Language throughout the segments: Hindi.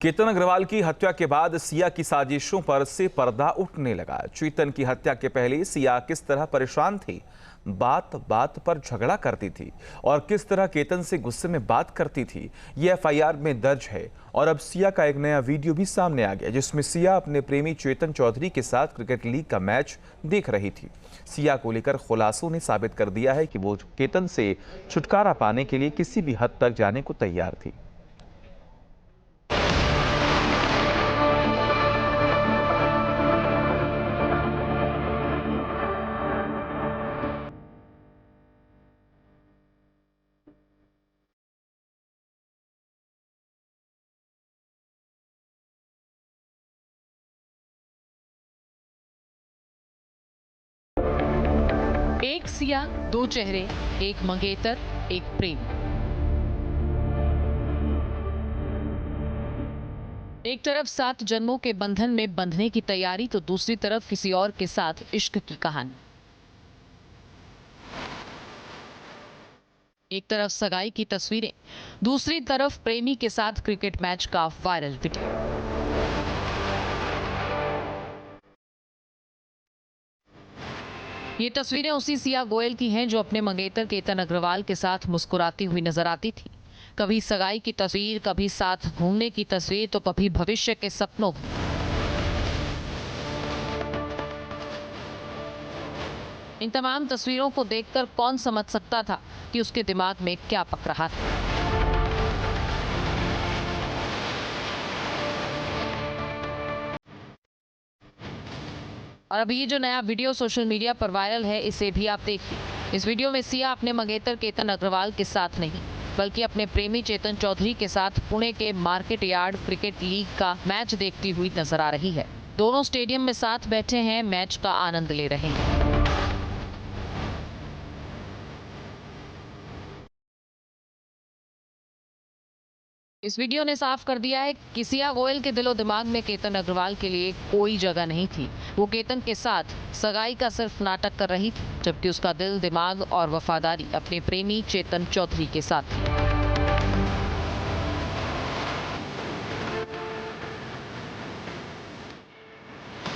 केतन अग्रवाल की हत्या के बाद सिया की साजिशों पर से पर्दा उठने लगा। चेतन की हत्या के पहले सिया किस तरह परेशान थी, बात बात पर झगड़ा करती थी और किस तरह केतन से गुस्से में बात करती थी, ये एफआईआर में दर्ज है। और अब सिया का एक नया वीडियो भी सामने आ गया, जिसमें सिया अपने प्रेमी चेतन चौधरी के साथ क्रिकेट लीग का मैच देख रही थी। सिया को लेकर खुलासों ने साबित कर दिया है कि वो केतन से छुटकारा पाने के लिए किसी भी हद तक जाने को तैयार थी। एक सिया, दो चेहरे, एक मंगेतर, एक प्रेम। एक तरफ 7 जन्मों के बंधन में बंधने की तैयारी, तो दूसरी तरफ किसी और के साथ इश्क की कहानी। एक तरफ सगाई की तस्वीरें, दूसरी तरफ प्रेमी के साथ क्रिकेट मैच का वायरल वीडियो। ये तस्वीरें उसी सिया गोयल की हैं जो अपने मंगेतर केतन अग्रवाल के साथ मुस्कुराती हुई नजर आती थी। कभी सगाई की तस्वीर, कभी साथ घूमने की तस्वीर, तो कभी भविष्य के सपनों की। इन तमाम तस्वीरों को देखकर कौन समझ सकता था कि उसके दिमाग में क्या पक रहा था। और अभी ये जो नया वीडियो सोशल मीडिया पर वायरल है, इसे भी आप देखिए। इस वीडियो में सिया अपने मंगेतर केतन अग्रवाल के साथ नहीं, बल्कि अपने प्रेमी चेतन चौधरी के साथ पुणे के मार्केट यार्ड क्रिकेट लीग का मैच देखती हुई नजर आ रही है। दोनों स्टेडियम में साथ बैठे हैं, मैच का आनंद ले रहे हैं। इस वीडियो ने साफ कर दिया है कि सिया गोयल के दिलो दिमाग में केतन अग्रवाल के लिए कोई जगह नहीं थी। वो केतन के साथ सगाई का सिर्फ नाटक कर रही थी, जबकि उसका दिल, दिमाग और वफादारी अपने प्रेमी चेतन चौधरी के साथ थी।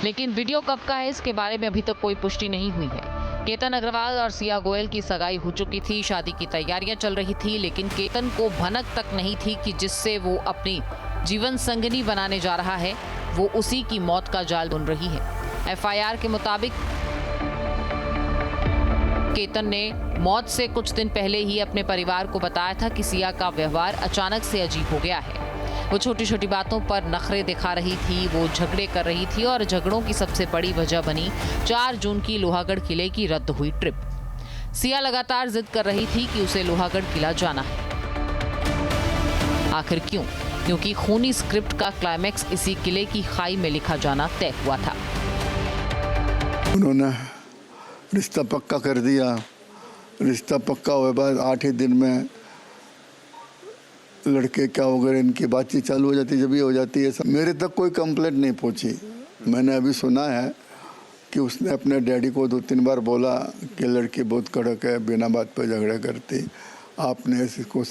लेकिन वीडियो कब का है, इसके बारे में अभी तक कोई पुष्टि नहीं हुई है। केतन अग्रवाल और सिया गोयल की सगाई हो चुकी थी, शादी की तैयारियां चल रही थी, लेकिन केतन को भनक तक नहीं थी कि जिससे वो अपनी जीवन संगिनी बनाने जा रहा है, वो उसी की मौत का जाल बुन रही है। एफआईआर के मुताबिक केतन ने मौत से कुछ दिन पहले ही अपने परिवार को बताया था कि सिया का व्यवहार अचानक से अजीब हो गया है। वो छोटी छोटी बातों पर नखरे दिखा रही थी, वो झगड़े कर रही थी और झगड़ों की सबसे बड़ी वजह बनी 4 जून की लोहागढ़ किले की रद्द हुई ट्रिप। सिया लगातार जिद कर रही थी कि उसे लोहागढ़ किला जाना है। आखिर क्यों? क्योंकि खूनी स्क्रिप्ट का क्लाइमैक्स इसी किले की खाई में लिखा जाना तय हुआ था। उन्होंने रिश्ता पक्का कर दिया। रिश्ता पक्का हुए बाद 8 ही दिन में लड़के क्या हो गए, इनकी बातचीत चालू हो जाती, जब ये हो जाती है। मेरे तक कोई कंप्लेंट नहीं पहुंची। मैंने अभी सुना है कि उसने अपने डैडी को 2-3 बार बोला कि लड़की बहुत कड़क है, बिना बात पे झगड़ा करती, आपने इसको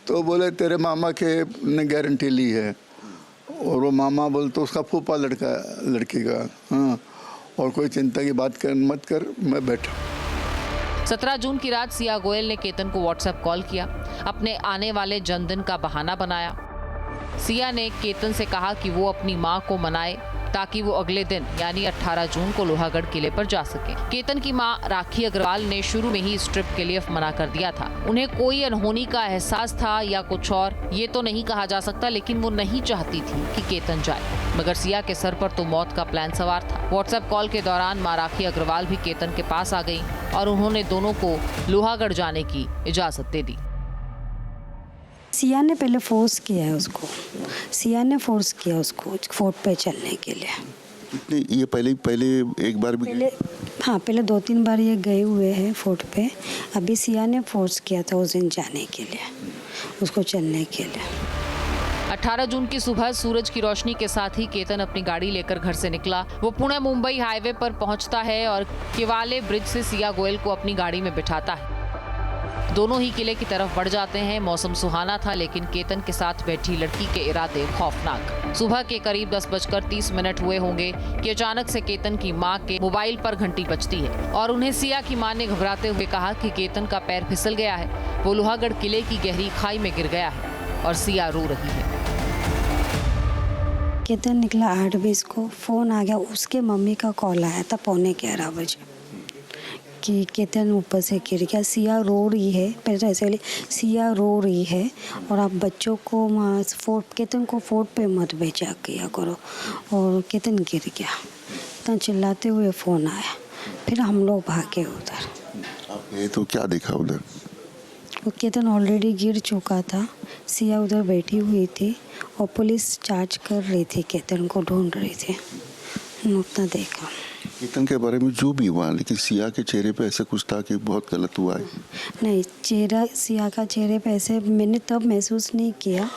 तो बोले तेरे मामा के ने गारंटी ली है। और वो मामा बोल तो उसका फूफा लड़की का, हाँ, और कोई चिंता की बात मत कर, मैं बैठा। 17 जून की रात सिया गोयल ने केतन को व्हाट्सएप कॉल किया, अपने आने वाले जन्मदिन का बहाना बनाया। सिया ने केतन से कहा कि वो अपनी मां को मनाए ताकि वो अगले दिन यानी 18 जून को लोहागढ़ किले पर जा सके। केतन की मां राखी अग्रवाल ने शुरू में ही इस ट्रिप के लिए मना कर दिया था। उन्हें कोई अनहोनी का एहसास था या कुछ और, ये तो नहीं कहा जा सकता, लेकिन वो नहीं चाहती थी कि केतन जाए। मगर सिया के सर पर तो मौत का प्लान सवार था। व्हाट्सएप कॉल के दौरान मां राखी अग्रवाल भी केतन के पास आ गई और उन्होंने दोनों को लोहागढ़ जाने की इजाजत दे दी। सिया ने पहले फोर्स किया है उसको, फोर्ट पे चलने के लिए। ये पहले एक बार भी पहले 2-3 बार ये गए हुए हैं फोर्ट पे। अभी सिया ने फोर्स किया था उस दिन जाने के लिए, उसको चलने के लिए। 18 जून की सुबह सूरज की रोशनी के साथ ही केतन अपनी गाड़ी लेकर घर से निकला। वो पुणे मुंबई हाईवे पर पहुंचता है और किवाले ब्रिज से सिया गोयल को अपनी गाड़ी में बिठाता है। दोनों ही किले की तरफ बढ़ जाते हैं। मौसम सुहाना था, लेकिन केतन के साथ बैठी लड़की के इरादे खौफनाक। सुबह के करीब 10:30 हुए होंगे कि अचानक से केतन की मां के मोबाइल पर घंटी बजती है और उन्हें सिया की मां ने घबराते हुए कहा कि केतन का पैर फिसल गया है, वो लोहागढ़ किले की गहरी खाई में गिर गया है और सिया रो रही है। केतन निकला 8:20 को, फ़ोन आ गया, उसके मम्मी का कॉल आया था 11:15 बजे कि केतन ऊपर से गिर गया, सिया रो रही है। पहले तो ऐसे सिया रो रही है और आप बच्चों को केतन को फोर्ट पे मत भेजा किया करो। और केतन गिर गया, इतना चिल्लाते हुए फ़ोन आया, फिर हम लोग भागे उधर। आप गए तो क्या देखा उधर? वो केतन ऑलरेडी गिर चुका था, सिया उधर बैठी हुई थी और पुलिस चार्ज कर रही थी, केतन को ढूंढ रही थी। उतना देखा। केतन के बारे में जो भी हुआ, लेकिन सिया के चेहरे पे ऐसा कुछ था कि बहुत गलत हुआ है। नहीं, सिया का चेहरे पे ऐसे मैंने तब महसूस नहीं किया,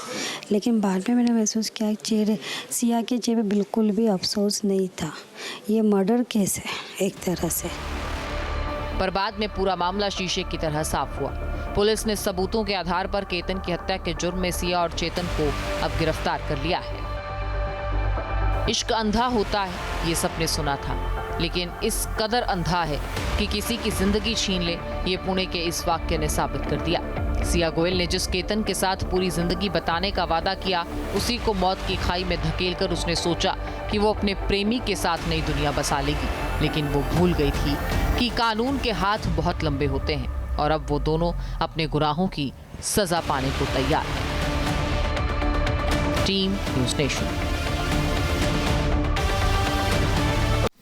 लेकिन बाद में मैंने महसूस किया सिया के चेहरे पे बिल्कुल भी अफसोस नहीं था। ये मर्डर केस है एक तरह से। पर बाद में पूरा मामला शीशे की तरह साफ हुआ। पुलिस ने सबूतों के आधार पर केतन की हत्या के जुर्म में सिया और चेतन को अब गिरफ्तार कर लिया है। इश्क अंधा होता है, ये सबने सुना था, लेकिन इस कदर अंधा है कि किसी की जिंदगी छीन ले, ये पुणे के इस वाक्य ने साबित कर दिया। सिया गोयल ने जिस केतन के साथ पूरी जिंदगी बिताने का वादा किया, उसी को मौत की खाई में धकेलकर उसने सोचा कि वो अपने प्रेमी के साथ नई दुनिया बसा लेगी, लेकिन वो भूल गई थी कि कानून के हाथ बहुत लंबे होते हैं और अब वो दोनों अपने गुनाहों की सजा पाने को तैयार हैं। Team news nation.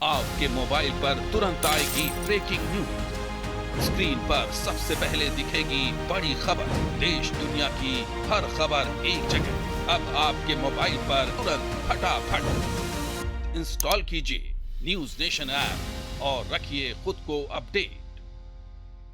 आपके मोबाइल पर तुरंत आएगी ब्रेकिंग न्यूज। स्क्रीन पर सबसे पहले दिखेगी बड़ी खबर। देश दुनिया की हर खबर एक जगह। अब आपके मोबाइल पर तुरंत फटाफट इंस्टॉल कीजिए न्यूज़ नेशन ऐप और रखिए खुद को अपडेट।